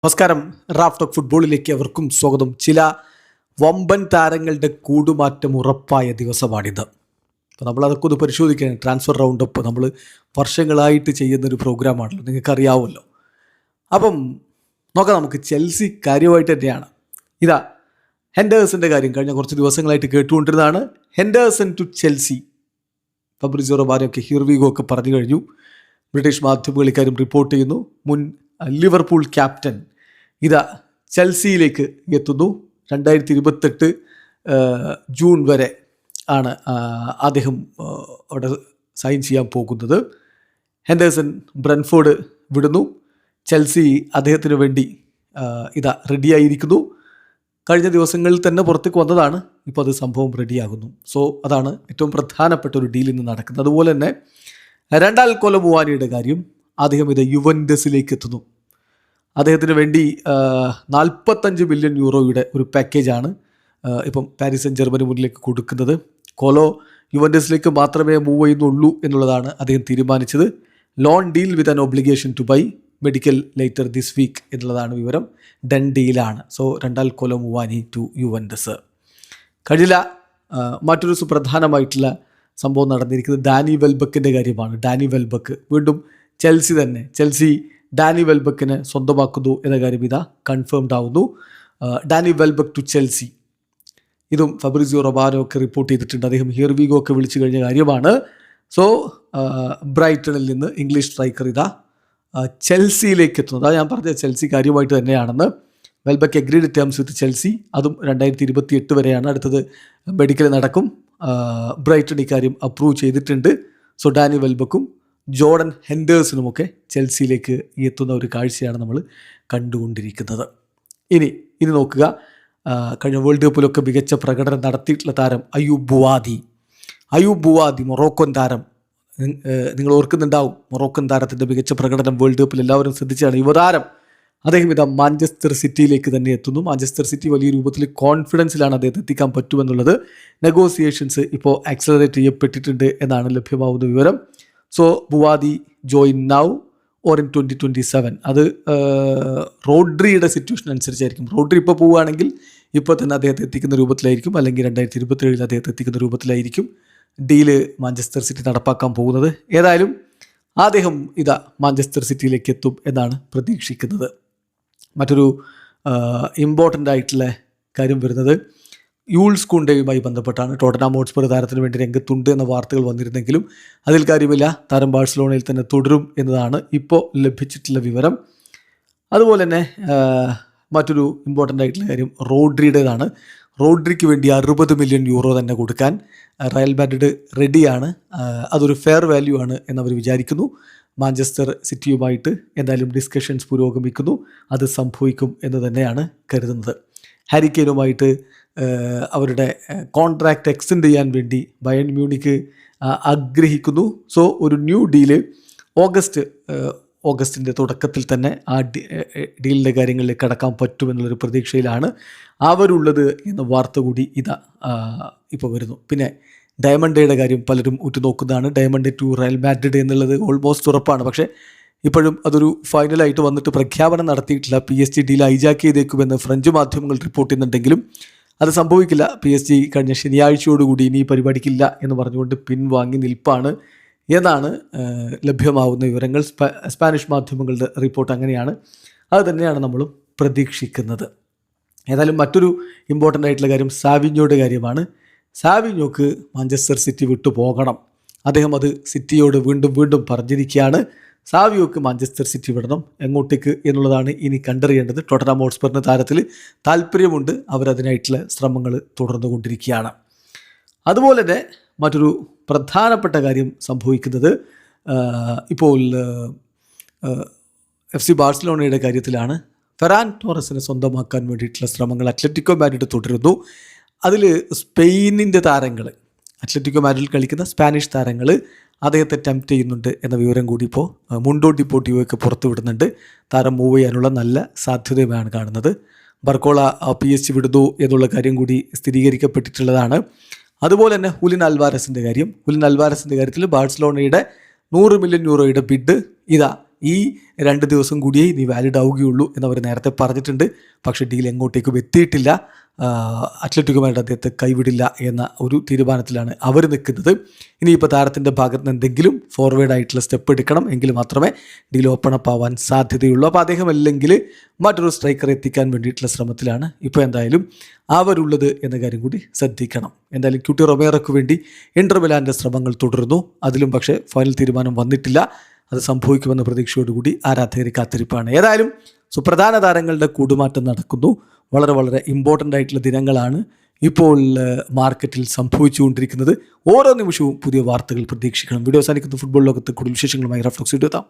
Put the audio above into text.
നമസ്കാരം. Raf talk ഫുട്ബോളിലേക്ക് അവർക്കും സ്വാഗതം. ചില വമ്പൻ താരങ്ങളുടെ കൂടുമാറ്റം ഉറപ്പായ ദിവസമാണിത്. അപ്പോൾ നമ്മളതൊക്കെ ഒന്ന് പരിശോധിക്കുകയാണ്. ട്രാൻസ്ഫർ റൗണ്ട് അപ്പ് നമ്മൾ വർഷങ്ങളായിട്ട് ചെയ്യുന്നൊരു പ്രോഗ്രാമാണല്ലോ, നിങ്ങൾക്കറിയാവുമല്ലോ. അപ്പം നോക്കാം, നമുക്ക് ചെൽസി കാര്യമായിട്ട് തന്നെയാണ്. ഇതാ ഹെൻഡേഴ്സൻ്റെ കാര്യം കഴിഞ്ഞ കുറച്ച് ദിവസങ്ങളായിട്ട് കേട്ടുകൊണ്ടിരുന്നതാണ്. Henderson to Chelsea. ഫബ്രിസിയോ റൊമാനോയൊക്കെ ഹിർവിഗോ ഒക്കെ പറഞ്ഞു കഴിഞ്ഞു. ബ്രിട്ടീഷ് മാധ്യമങ്ങൾ ഇക്കാര്യം റിപ്പോർട്ട് ചെയ്യുന്നു. മുൻ ലിവർപൂൾ ക്യാപ്റ്റൻ ഇതാ ചെൽസിയിലേക്ക് എത്തുന്നു. 2028 ജൂൺ വരെ ആണ് അദ്ദേഹം അവിടെ സൈൻ ചെയ്യാൻ പോകുന്നത്. ഹെൻഡേഴ്സൺ ബ്രെൻഫോർഡ് വിടുന്നു. ചെൽസി അദ്ദേഹത്തിന് വേണ്ടി ഇതാ റെഡിയായിരിക്കുന്നു. കഴിഞ്ഞ ദിവസങ്ങളിൽ തന്നെ പുറത്തേക്ക് വന്നതാണ്. ഇപ്പോൾ അത് സംഭവം റെഡിയാകുന്നു. സോ അതാണ് ഏറ്റവും പ്രധാനപ്പെട്ട ഒരു ഡീൽ ഇന്ന് നടക്കുന്നത്. അതുപോലെ തന്നെ രണ്ടാൽ കൊലമുവാനിയുടെ കാര്യം, അദ്ദേഹം ഇത് യുവൻഡസിലേക്ക് എത്തുന്നു. അദ്ദേഹത്തിന് വേണ്ടി 45 മില്യൺ യൂറോയുടെ ഒരു പാക്കേജാണ് ഇപ്പം പാരീസ് സെന്റ് ജർമ്മനി മുന്നിലേക്ക് കൊടുക്കുന്നത്. കോലോ യുവൻഡസിലേക്ക് മാത്രമേ മൂവ് ചെയ്യുന്നുള്ളൂ എന്നുള്ളതാണ് അദ്ദേഹം തീരുമാനിച്ചത്. Loan deal with an obligation to buy medical later this week എന്നുള്ളതാണ് വിവരം. ഡൺ ഡീലാണ്. So Randal Kolo Muani to Juventus. കഴിഞ്ഞില്ല. മറ്റൊരു സുപ്രധാനമായിട്ടുള്ള സംഭവം നടന്നിരിക്കുന്നത് ഡാനി വെൽബക്കിൻ്റെ കാര്യമാണ്. ഡാനി വെൽബക്ക് വീണ്ടും ചെൽസി തന്നെ. ചെൽസി ഡാനി വെൽബക്കിനെ സ്വന്തമാക്കുന്നു എന്ന കാര്യം ഇതാ കൺഫേംഡ് ആവുന്നു. Danny Welbeck to Chelsea. ഇതും ഫബ്രിസിയോ റൊമാനോ ഒക്കെ റിപ്പോർട്ട് ചെയ്തിട്ടുണ്ട്. അദ്ദേഹം ഹിർവിഗോ ഒക്കെ വിളിച്ചു കഴിഞ്ഞ കാര്യമാണ്. സോ ബ്രൈറ്റണിൽ നിന്ന് ഇംഗ്ലീഷ് സ്ട്രൈക്കർ ഇതാ ചെൽസിയിലേക്ക് എത്തുന്നത്. അതാ ഞാൻ പറഞ്ഞത്, ചെൽസി കാര്യമായിട്ട് തന്നെയാണെന്ന്. വെൽബക്ക് എഗ്രീഡ് ടേംസ് വിത്ത് ചെൽസി. അതും 2028 വരെയാണ്. അടുത്തത് മെഡിക്കൽ നടക്കും. ബ്രൈറ്റൺ ഇക്കാര്യം അപ്രൂവ് ചെയ്തിട്ടുണ്ട്. സോ ഡാനി വെൽബക്കും ജോർഡൻ ഹെൻഡേഴ്സനുമൊക്കെ ചെൽസിയിലേക്ക് എത്തുന്ന ഒരു കാഴ്ചയാണ് നമ്മൾ കണ്ടുകൊണ്ടിരിക്കുന്നത്. ഇനി നോക്കുക, കഴിഞ്ഞ വേൾഡ് കപ്പിലൊക്കെ മികച്ച പ്രകടനം നടത്തിയിട്ടുള്ള താരം അയൂബ് ബുവാദി മൊറോക്കൻ താരം. നിങ്ങൾ ഓർക്കുന്നുണ്ടാവും, മൊറോക്കൻ താരത്തിൻ്റെ മികച്ച പ്രകടനം വേൾഡ് കപ്പിൽ എല്ലാവരും ശ്രദ്ധിച്ചാണ്. യുവതാരം അദ്ദേഹം ഇതാ മാഞ്ചസ്റ്റർ സിറ്റിയിലേക്ക് തന്നെ എത്തുന്നു. മാഞ്ചസ്റ്റർ സിറ്റി വലിയ രൂപത്തിൽ കോൺഫിഡൻസിലാണ് അദ്ദേഹത്തെ എത്തിക്കാൻ പറ്റുമെന്നുള്ളത്. നെഗോസിയേഷൻസ് ഇപ്പോൾ ആക്സലറേറ്റ് ചെയ്യപ്പെട്ടിട്ടുണ്ട് എന്നാണ് ലഭ്യമാവുന്ന വിവരം. So Bouaddi join now or in 2027. അത് റോഡ്രിയുടെ സിറ്റുവേഷൻ അനുസരിച്ചായിരിക്കും. റോഡ്രി ഇപ്പോൾ പോവുകയാണെങ്കിൽ ഇപ്പോൾ തന്നെ അദ്ദേഹത്തെ എത്തിക്കുന്ന രൂപത്തിലായിരിക്കും, അല്ലെങ്കിൽ 2027 അദ്ദേഹത്തെ എത്തിക്കുന്ന രൂപത്തിലായിരിക്കും ഡീല് മാഞ്ചസ്റ്റർ സിറ്റി നടപ്പാക്കാൻ പോകുന്നത്. ഏതായാലും അദ്ദേഹം ഇതാ മാഞ്ചസ്റ്റർ സിറ്റിയിലേക്ക് എത്തും എന്നാണ് പ്രതീക്ഷിക്കുന്നത്. മറ്റൊരു ഇമ്പോർട്ടൻ്റ് ആയിട്ടുള്ള കാര്യം വരുന്നത് യൂൾസ് കുണ്ടയുമായി ബന്ധപ്പെട്ടാണ്. ടോട്ടൻഹാം ഹോട്ട്സ്പർ താരത്തിന് വേണ്ടി രംഗത്തുണ്ട് എന്ന വാർത്തകൾ വന്നിരുന്നെങ്കിലും അതിൽ കാര്യമില്ല. താരം ബാഴ്സലോണയിൽ തന്നെ തുടരും എന്നതാണ് ഇപ്പോൾ ലഭിച്ചിട്ടുള്ള വിവരം. അതുപോലെ തന്നെ മറ്റൊരു ഇമ്പോർട്ടൻ്റ് ആയിട്ടുള്ള കാര്യം റോഡ്രിയുടേതാണ്. റോഡ്രിക്ക് വേണ്ടി 60 മില്യൺ യൂറോ തന്നെ കൊടുക്കാൻ റയൽ മാഡ്രിഡ് റെഡിയാണ്. അതൊരു ഫെയർ വാല്യൂ ആണ് എന്നവർ വിചാരിക്കുന്നു. മാഞ്ചസ്റ്റർ സിറ്റിയുമായിട്ട് എന്തായാലും ഡിസ്കഷൻസ് പുരോഗമിക്കുന്നു. അത് സംഭവിക്കും എന്ന് തന്നെയാണ് കരുതുന്നത്. ഹാരി കെയ്നുമായിട്ട് അവരുടെ കോൺട്രാക്റ്റ് എക്സ്റ്റെൻഡ് ചെയ്യാൻ വേണ്ടി ബയൺ മ്യൂണിക്ക് ആഗ്രഹിക്കുന്നു. സോ ഒരു ന്യൂ ഡീല് ഓഗസ്റ്റിൻ്റെ തുടക്കത്തിൽ തന്നെ ആ ഡീലിൻ്റെ കാര്യങ്ങളിലേക്ക് കടക്കാൻ പറ്റുമെന്നുള്ളൊരു പ്രതീക്ഷയിലാണ് അവരുള്ളത് എന്ന വാർത്ത കൂടി ഇതാ ഇപ്പോൾ വരുന്നു. പിന്നെ ഡയമണ്ട് ഡേയുടെ കാര്യം പലരും ഉറ്റുനോക്കുന്നതാണ്. ഡയമണ്ട് ടു റയൽ മാഡ്രിഡ് എന്നുള്ളത് ഓൾമോസ്റ്റ് ഉറപ്പാണ്. പക്ഷേ ഇപ്പോഴും അതൊരു ഫൈനലായിട്ട് വന്നിട്ട് പ്രഖ്യാപനം നടത്തിയിട്ടില്ല. PSG ഡീൽ ഹൈജാക്ക് ചെയ്തേക്കുമെന്ന് ഫ്രഞ്ച് മാധ്യമങ്ങൾ റിപ്പോർട്ട് ചെയ്യുന്നുണ്ടെങ്കിലും അത് സംഭവിക്കില്ല. PSG കഴിഞ്ഞ ശനിയാഴ്ചയോടുകൂടി ഇനി പരിപാടിക്കില്ല എന്ന് പറഞ്ഞുകൊണ്ട് പിൻവാങ്ങി നിൽപ്പാണ് എന്നാണ് ലഭ്യമാവുന്ന വിവരങ്ങൾ. സ്പാനിഷ് മാധ്യമങ്ങളുടെ റിപ്പോർട്ട് അങ്ങനെയാണ്. അത് തന്നെയാണ് നമ്മളും പ്രതീക്ഷിക്കുന്നത്. ഏതായാലും മറ്റൊരു ഇമ്പോർട്ടൻ്റ് ആയിട്ടുള്ള കാര്യം സാവിഞ്ഞോയുടെ കാര്യമാണ്. സാവിഞ്ഞോക്ക് മാഞ്ചസ്റ്റർ സിറ്റി വിട്ടു പോകണം. അദ്ദേഹം അത് സിറ്റിയോട് വീണ്ടും പറഞ്ഞിരിക്കുകയാണ്. സാവിയോക്ക് മാഞ്ചസ്റ്റർ സിറ്റി വിടണം. എങ്ങോട്ടേക്ക് എന്നുള്ളതാണ് ഇനി കണ്ടറിയേണ്ടത്. ടോട്ടൻഹാം ഹോട്ട്സ്പറിന് താരത്തിൽ താല്പര്യമുണ്ട്. അവരതിനായിട്ടുള്ള ശ്രമങ്ങൾ തുടർന്നുകൊണ്ടിരിക്കുകയാണ്. അതുപോലെ തന്നെ മറ്റൊരു പ്രധാനപ്പെട്ട കാര്യം സംഭവിക്കുന്നത് ഇപ്പോൾ FC ബാഴ്സലോണയുടെ കാര്യത്തിലാണ്. ഫെറാൻ ടോറസിനെ സ്വന്തമാക്കാൻ വേണ്ടിയിട്ടുള്ള ശ്രമങ്ങൾ അത്ലറ്റിക്കോ മാഡ്രിഡ് തുടരുന്നു. അതിൽ സ്പെയിനിൻ്റെ താരങ്ങൾ, അത്ലറ്റിക്കോ മാഡ്രിഡിൽ കളിക്കുന്ന സ്പാനിഷ് താരങ്ങൾ അദ്ദേഹത്തെ ടെംപ്റ്റ് ചെയ്യുന്നുണ്ട് എന്ന വിവരം കൂടി ഇപ്പോൾ മുണ്ടോ ഡിപ്പോർട്ടിവോയൊക്കെ പുറത്തു വിടുന്നുണ്ട്. താരം മൂവ് ചെയ്യാനുള്ള നല്ല സാധ്യതയാണ് കാണുന്നത്. ബർക്കോള PSG വിടുന്നു എന്നുള്ള കാര്യം കൂടി സ്ഥിരീകരിക്കപ്പെട്ടിട്ടുള്ളതാണ്. അതുപോലെ തന്നെ ഹുലിൻ അൽവാരസിൻ്റെ കാര്യത്തിൽ ബാഴ്സലോണയുടെ 100 മില്യൺ യൂറോയുടെ ബിഡ് ഇതാ ഈ 2 ദിവസം കൂടിയേ ഇനി വാലിഡ് ആവുകയുള്ളൂ എന്നവർ നേരത്തെ പറഞ്ഞിട്ടുണ്ട്. പക്ഷേ ഡീൽ എങ്ങോട്ടേക്കും എത്തിയിട്ടില്ല. അത്ലറ്റിക്കോ മാഡ്രിഡ് അദ്ദേഹത്തെ കൈവിടില്ല എന്ന ഒരു തീരുമാനത്തിലാണ് അവർ നിൽക്കുന്നത്. ഇനിയിപ്പോൾ താരത്തിൻ്റെ ഭാഗത്ത് നിന്ന് എന്തെങ്കിലും ഫോർവേഡ് ആയിട്ടുള്ള സ്റ്റെപ്പ് എടുക്കണം, എങ്കിൽ മാത്രമേ ഡീൽ ഓപ്പൺ അപ്പ് ആവാൻ സാധ്യതയുള്ളൂ. അപ്പോൾ അദ്ദേഹം അല്ലെങ്കിൽ മറ്റൊരു സ്ട്രൈക്കറെ എത്തിക്കാൻ വേണ്ടിയിട്ടുള്ള ശ്രമത്തിലാണ് ഇപ്പോൾ എന്തായാലും അവരുള്ളത് എന്ന കാര്യം കൂടി ശ്രദ്ധിക്കണം. എന്തായാലും ക്യൂട്ടി റൊമേറോയ്ക്ക് വേണ്ടി ഇന്റർ മിലാൻ്റെ ശ്രമങ്ങൾ തുടരുന്നു. അതിലും പക്ഷേ ഫൈനൽ തീരുമാനം വന്നിട്ടില്ല. അത് സംഭവിക്കുമെന്ന പ്രതീക്ഷയോടുകൂടി ആരാധകർ കാത്തിരിപ്പാണ്. ഏതായാലും സുപ്രധാന താരങ്ങളുടെ കൂടുമാറ്റം നടക്കുന്നു. വളരെ വളരെ ഇമ്പോർട്ടൻ്റ് ആയിട്ടുള്ള ദിനങ്ങളാണ് ഇപ്പോൾ മാർക്കറ്റിൽ സംഭവിച്ചുകൊണ്ടിരിക്കുന്നത്. ഓരോ നിമിഷവും പുതിയ വാർത്തകൾ പ്രതീക്ഷിക്കണം. വീഡിയോ അവസാനിക്കുന്ന ഫുട്ബോൾ ലോകത്ത് കൂടുതൽ വിശേഷങ്ങളുമായി റഫ്ലക്സ് എത്താം.